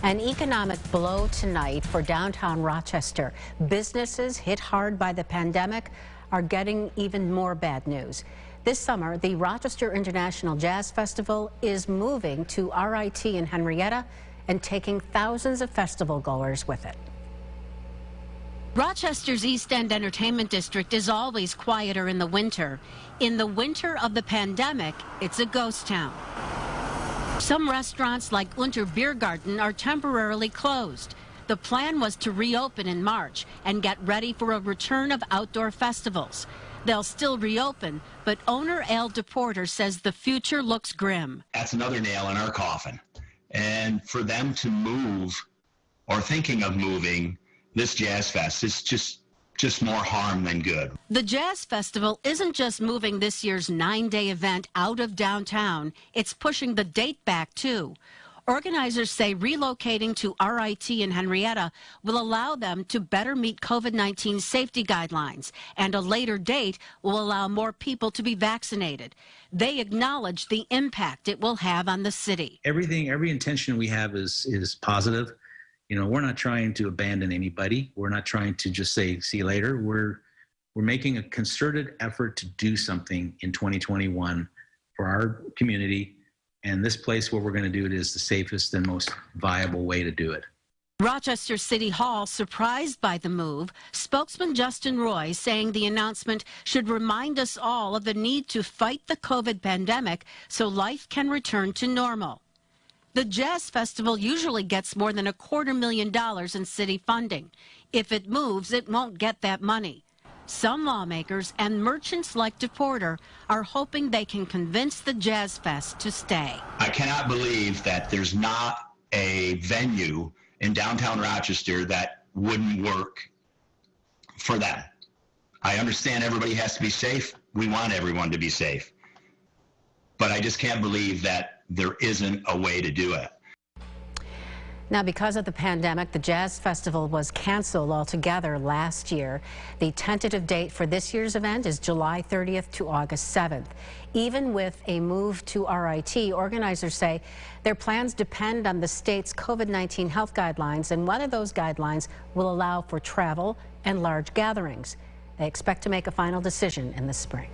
An economic blow tonight for downtown Rochester. Businesses hit hard by the pandemic are getting even more bad news. This summer, the Rochester International Jazz Festival is moving to RIT in Henrietta and taking thousands of festival goers with it. Rochester's East End Entertainment District is always quieter in the winter. In the winter of the pandemic, it's a ghost town. Some restaurants like Unter Biergarten are temporarily closed. The plan was to reopen in March and get ready for a return of outdoor festivals. They'll still reopen, but owner Al DePorter says the future looks grim. That's another nail in our coffin. And for them to move, or thinking of moving, this Jazz Fest is just more harm than good. The Jazz Festival isn't just moving this year's 9-day event out of downtown, it's pushing the date back too. Organizers say relocating to RIT in Henrietta will allow them to better meet COVID-19 safety guidelines, and a later date will allow more people to be vaccinated. They acknowledge the impact it will have on the city. Every intention we have is positive. You know, we're not trying to abandon anybody. We're not trying to just say, see you later. We're making a concerted effort to do something in 2021 for our community. And this place where we're going to do it is the safest and most viable way to do it. Rochester City Hall surprised by the move. Spokesman Justin Roy saying the announcement should remind us all of the need to fight the COVID pandemic so life can return to normal. The Jazz Festival usually gets more than $250,000 in city funding. If it moves, it won't get that money. Some lawmakers and merchants like DePorter are hoping they can convince the Jazz Fest to stay. I cannot believe that there's not a venue in downtown Rochester that wouldn't work for them. I understand everybody has to be safe. We want everyone to be safe. But I just can't believe that there isn't a way to do it. Now, because of the pandemic, the Jazz Festival was canceled altogether last year. The tentative date for this year's event is July 30th to August 7th. Even with a move to RIT, organizers say their plans depend on the state's COVID-19 health guidelines and whether those guidelines will allow for travel and large gatherings. They expect to make a final decision in the spring.